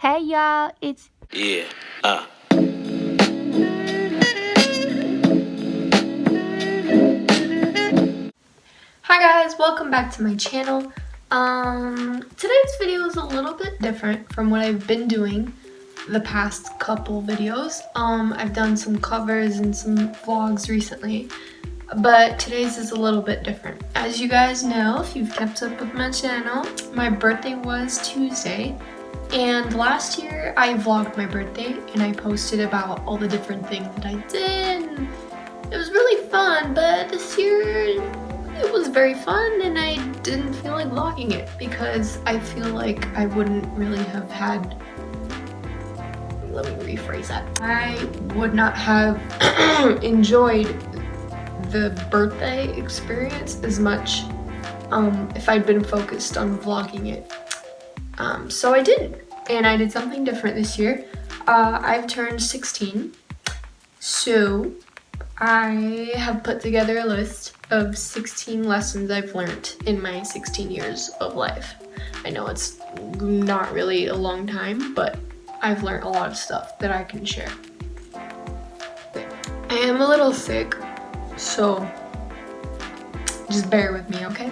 Hey y'all, it's Yeah. Hi guys, welcome back to my channel. Today's video is a little bit different from what I've been doing the past couple videos. I've done some covers and some vlogs recently, but today's is a little bit different. As you guys know, if you've kept up with my channel, my birthday was Tuesday, and last year I vlogged my birthday and I posted about all the different things that I did. It was really fun, but this year it was very fun and I didn't feel like vlogging it because I feel like I wouldn't really have had, let me rephrase that. I would not have enjoyed the birthday experience as much if I'd been focused on vlogging it. So I didn't, and I did something different this year. I've turned 16, so I have put together a list of 16 lessons I've learned in my 16 years of life. I know it's not really a long time, but I've learned a lot of stuff that I can share. I am a little sick, so just bear with me, okay?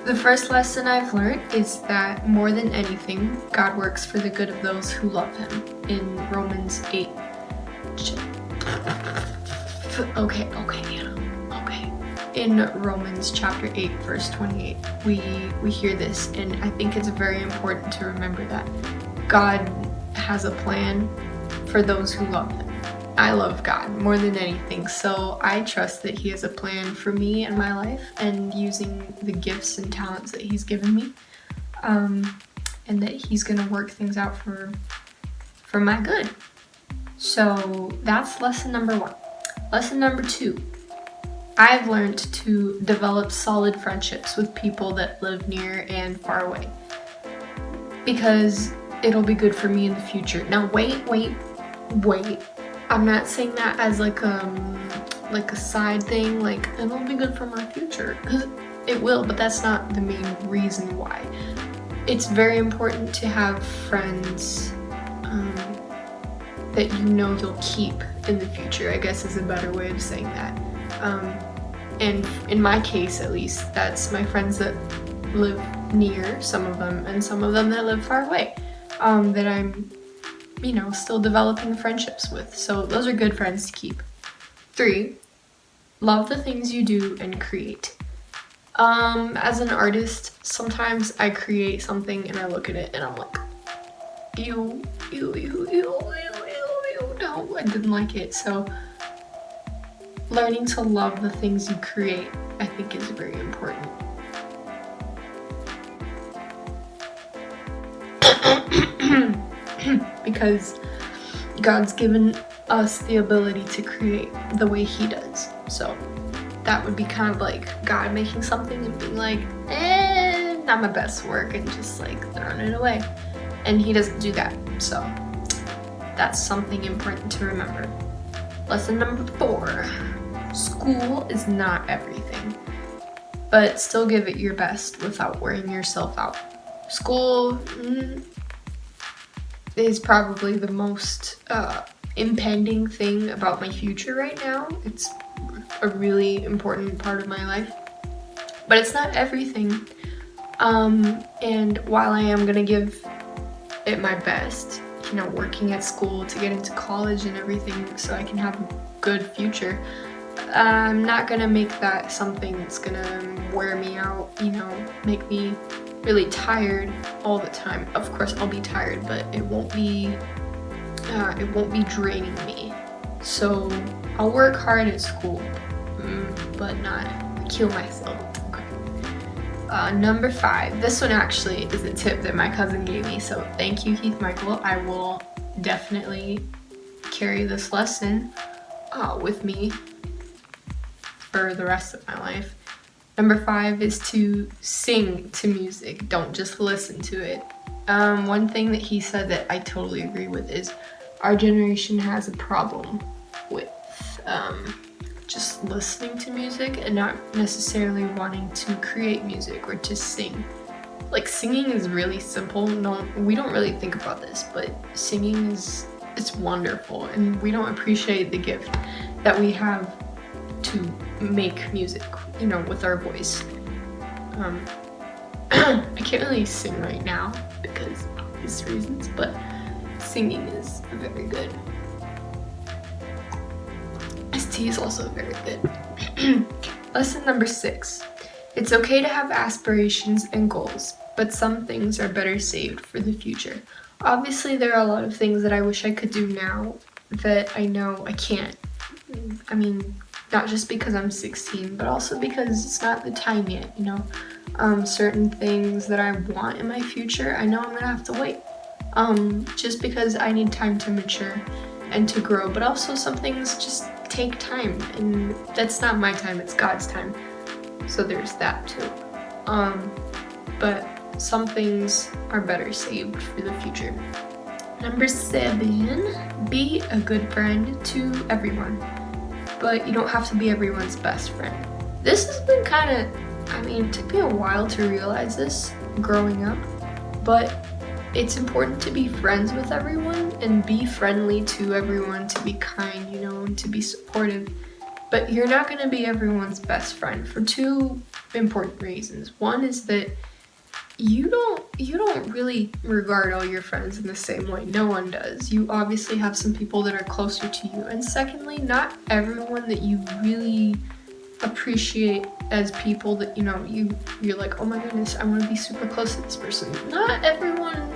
The first lesson I've learned is that more than anything, God works for the good of those who love Him in Romans 8. Okay. In Romans chapter 8, verse 28, we hear this, and I think it's very important to remember that God has a plan for those who love Him. I love God more than anything, so I trust that He has a plan for me and my life and using the gifts and talents that He's given me, and that He's gonna work things out for my good. So that's lesson number 1. Lesson number 2, I've learned to develop solid friendships with people that live near and far away because it'll be good for me in the future. Now wait. I'm not saying that as like a side thing, like it'll be good for my future, because it will, but that's not the main reason why. It's very important to have friends that you know you'll keep in the future, I guess is a better way of saying that. And in my case, at least, that's my friends that live near, some of them, and some of them that live far away, that I'm, still developing friendships with. So those are good friends to keep. 3, love the things you do and create. As an artist, sometimes I create something and I look at it and I'm like, ew, no, I didn't like it. So learning to love the things you create, I think, is very important. Because God's given us the ability to create the way He does. So that would be kind of like God making something and being like, not my best work, and just like throwing it away. And He doesn't do that. So that's something important to remember. Lesson number 4. School is not everything, but still give it your best without wearing yourself out. School is probably the most impending thing about my future right now. It's a really important part of my life, but it's not everything. And while I am gonna give it my best, working at school to get into college and everything so I can have a good future, I'm not gonna make that something that's gonna wear me out, make me really tired all the time. Of course I'll be tired, but it won't be draining me. So I'll work hard at school, but not kill myself. Number 5, this one actually is a tip that my cousin gave me, so thank you, Keith Michael. I will definitely carry this lesson with me for the rest of my life. Number 5 is to sing to music, don't just listen to it. One thing that he said that I totally agree with is our generation has a problem with just listening to music and not necessarily wanting to create music or to sing. Like, singing is really simple. No, we don't really think about this, but singing it's wonderful, and we don't appreciate the gift that we have to make music, you know, with our voice. I can't really sing right now because of obvious reasons, but singing is very good. ST is also very good. Lesson number 6. It's okay to have aspirations and goals, but some things are better saved for the future. Obviously, there are a lot of things that I wish I could do now that I know I can't. I mean, not just because I'm 16, but also because it's not the time yet, you know? Certain things that I want in my future, I know I'm gonna have to wait. Just because I need time to mature and to grow, but also some things just take time, and that's not my time, it's God's time. So there's that too. But some things are better saved for the future. Number 7, be a good friend to everyone, but you don't have to be everyone's best friend. This has been it took me a while to realize this growing up, but it's important to be friends with everyone and be friendly to everyone, to be kind, you know, and to be supportive. But you're not going to be everyone's best friend for 2 important reasons. One is that you don't really regard all your friends in the same way. No one does. You obviously have some people that are closer to you. And secondly, not everyone that you really appreciate as people that, you know, you're like, oh my goodness, I want to be super close to this person. Not everyone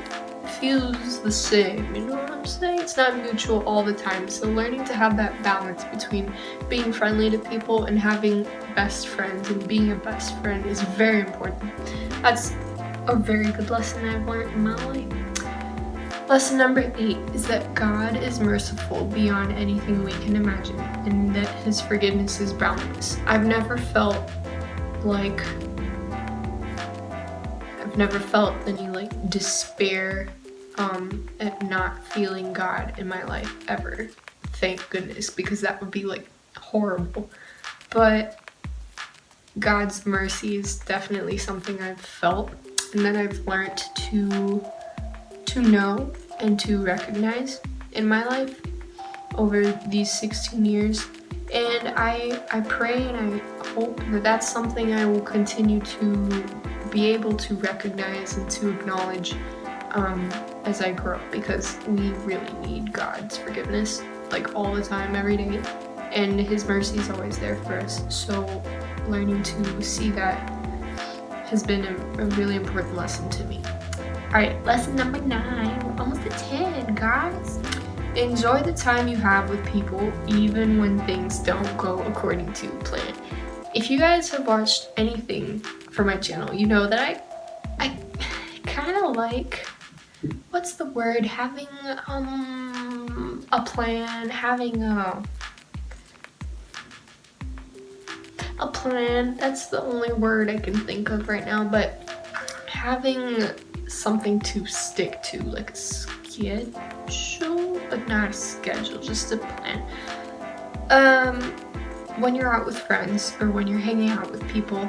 feels the same, you know what I'm saying? It's not mutual all the time. So learning to have that balance between being friendly to people and having best friends and being a best friend is very important. That's a very good lesson I've learned in my life. Lesson number 8 is that God is merciful beyond anything we can imagine, and that His forgiveness is boundless. I've never felt any despair at not feeling God in my life ever. Thank goodness, because that would be horrible. But God's mercy is definitely something I've felt, and that I've learned to know and to recognize in my life over these 16 years. And I pray and I hope that that's something I will continue to be able to recognize and to acknowledge as I grow, because we really need God's forgiveness all the time, every day, and His mercy is always there for us. So learning to see that has been a really important lesson to me. Alright, lesson number 9. We're almost at 10, guys. Enjoy the time you have with people, even when things don't go according to plan. If you guys have watched anything from my channel, you know that I kind of like, what's the word, having a plan, having a plan. That's the only word I can think of right now, but having something to stick to, like a schedule, but not a schedule, just a plan. When you're out with friends or when you're hanging out with people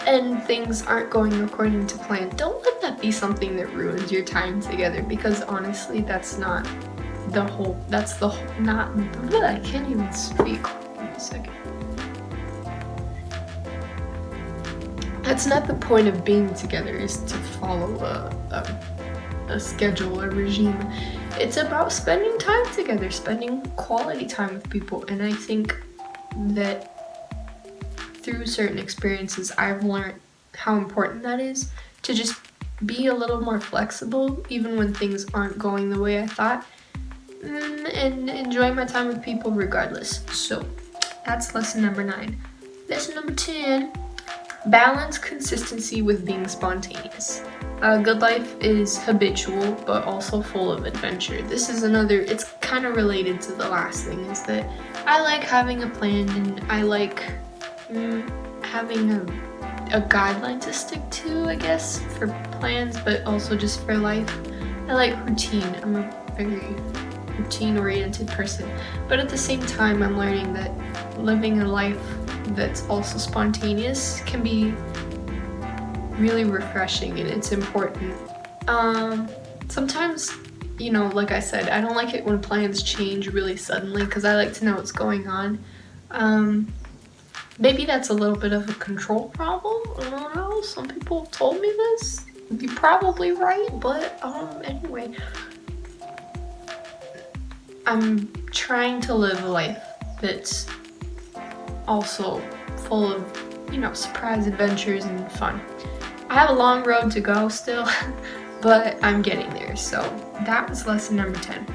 and things aren't going according to plan, don't let that be something that ruins your time together, because honestly, I can't even speak. Give me a second. That's not the point of being together, is to follow a schedule, a regime. It's about spending time together, spending quality time with people. And I think that through certain experiences, I've learned how important that is, to just be a little more flexible, even when things aren't going the way I thought, and enjoy my time with people regardless. So that's lesson number 9. Lesson number 10. Balance consistency with being spontaneous. A good life is habitual, but also full of adventure. This is it's kind of related to the last thing, is that I like having a plan, and I like having a guideline to stick to, I guess, for plans, but also just for life. I like routine. I'm a very routine-oriented person, but at the same time, I'm learning that living a life that's also spontaneous can be really refreshing and it's important. Sometimes, you know, like I said, I don't like it when plans change really suddenly because I like to know what's going on. Maybe that's a little bit of a control problem. I don't know. Some people told me this. You're probably right, but anyway. I'm trying to live a life that's also full of, you know, surprise adventures and fun. I have a long road to go still, but I'm getting there. So that was lesson number 10.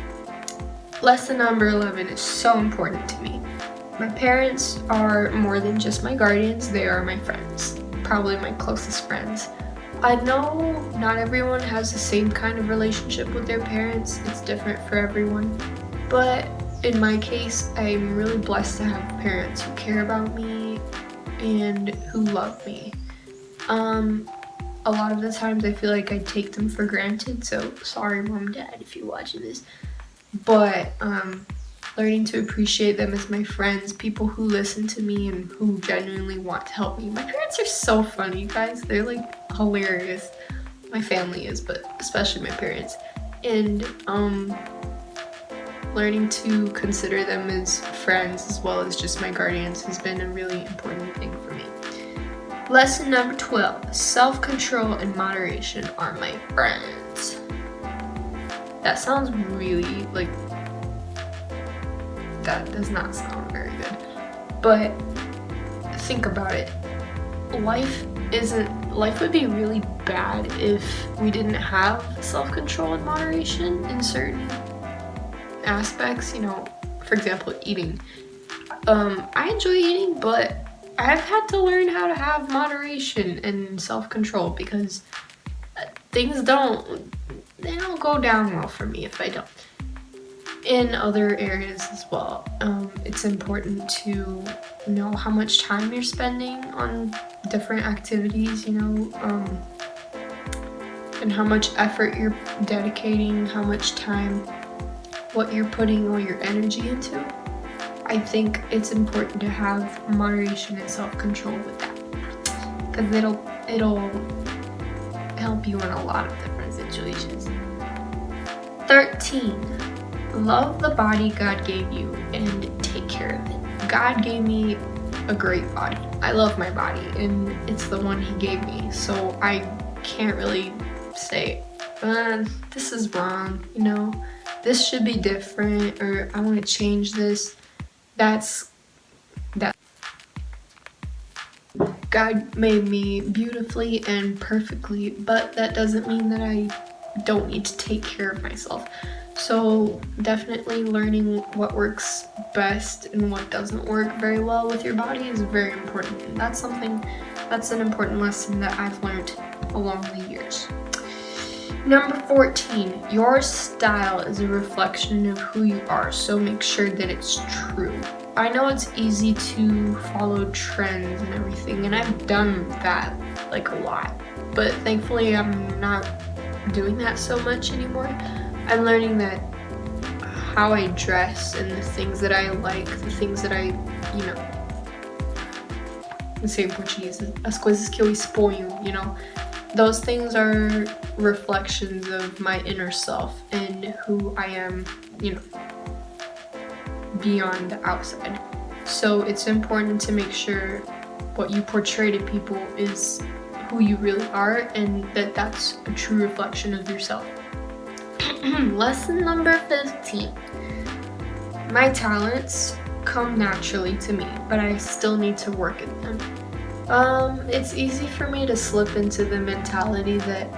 Lesson number 11 is so important to me. My parents are more than just my guardians, they are my friends, probably my closest friends. I know not everyone has the same kind of relationship with their parents, it's different for everyone, but in my case, I'm really blessed to have parents who care about me and who love me. A lot of the times I feel like I take them for granted, so sorry mom and dad if you're watching this, but learning to appreciate them as my friends, people who listen to me and who genuinely want to help me. My parents are so funny, guys. They're like hilarious. My family is, but especially my parents. And learning to consider them as friends as well as just my guardians has been a really important thing for me. Lesson number 12, self-control and moderation are my friends. That sounds really like, that does not sound very good, but think about it. Life would be really bad if we didn't have self-control and moderation in certain aspects, you know, for example, eating. I enjoy eating, but I've had to learn how to have moderation and self-control because things don't go down well for me if I don't. In other areas as well, it's important to know how much time you're spending on different activities, you know, and how much effort you're dedicating, how much time, what you're putting all your energy into. I think it's important to have moderation and self-control with that because it'll help you in a lot of different situations. 13. Love the body God gave you and take care of it. God gave me a great body. I love my body and it's the one he gave me, so I can't really say, this is wrong, you know, this should be different, or I want to change this. That God made me beautifully and perfectly, but that doesn't mean that I don't need to take care of myself. So definitely learning what works best and what doesn't work very well with your body is very important. And that's an important lesson that I've learned along the years. Number 14, your style is a reflection of who you are, so make sure that it's true. I know it's easy to follow trends and everything, and I've done that like a lot, but thankfully I'm not doing that so much anymore. I'm learning that how I dress and the things that I like, the things that I, you know, say in Portuguese, as coisas que eu exponho, you know, those things are reflections of my inner self and who I am, you know, beyond the outside. So it's important to make sure what you portray to people is who you really are and that that's a true reflection of yourself. Lesson number 15. My talents come naturally to me, but I still need to work at them. It's easy for me to slip into the mentality that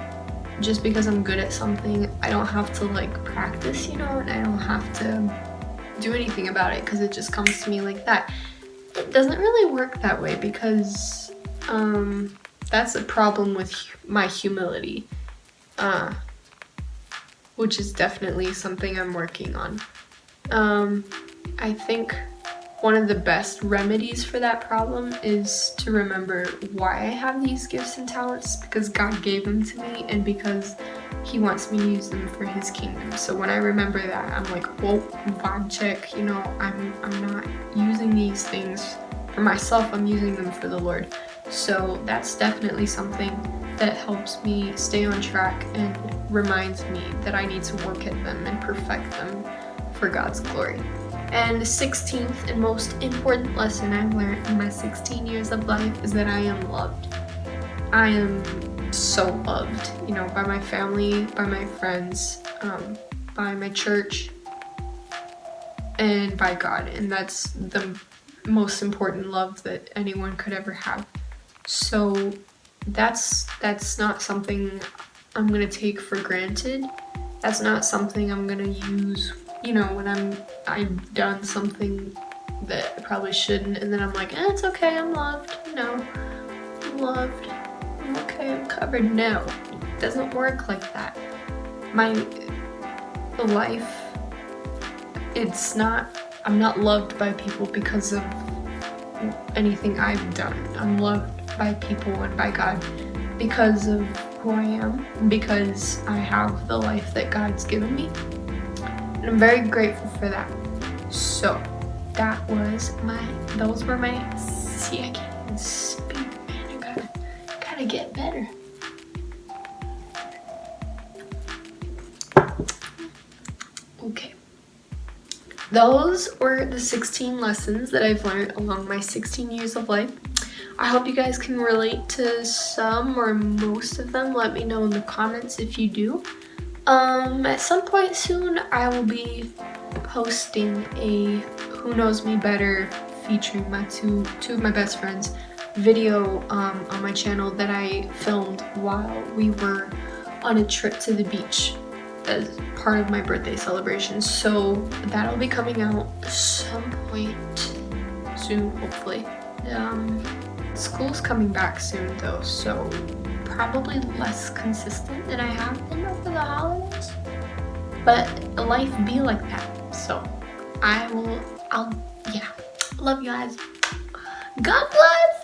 just because I'm good at something, I don't have to like practice, you know, and I don't have to do anything about it because it just comes to me like that. It doesn't really work that way because that's a problem with my humility, which is definitely something I'm working on. I think one of the best remedies for that problem is to remember why I have these gifts and talents, because God gave them to me and because he wants me to use them for his kingdom. So when I remember that, I'm like, whoa, vibe check, you know, I'm not using these things for myself, I'm using them for the Lord. So that's definitely something that helps me stay on track and reminds me that I need to work at them and perfect them for God's glory. And the 16th and most important lesson I've learned in my 16 years of life is that I am loved. I am so loved, you know, by my family, by my friends, by my church, and by God. And that's the most important love that anyone could ever have. So that's not something I'm gonna take for granted. That's not something I'm gonna use, you know, when I've done something that I probably shouldn't, and then I'm like, it's okay, I'm loved, you know, I'm loved, I'm okay, I'm covered. No, it doesn't work like that. My life, I'm not loved by people because of anything I've done. I'm loved by people and by God because of who I am, because I have the life that God's given me. And I'm very grateful for that. So those were my, see, I can't even speak, man. I gotta get better. Okay. Those were the 16 lessons that I've learned along my 16 years of life. I hope you guys can relate to some or most of them. Let me know in the comments if you do. At some point soon, I will be posting a Who Knows Me Better featuring my two of my best friends video on my channel that I filmed while we were on a trip to the beach as part of my birthday celebration. So that'll be coming out some point soon, hopefully. School's coming back soon though, so probably less consistent than I have been over the holidays. But life be like that. So I'll love you guys. God bless!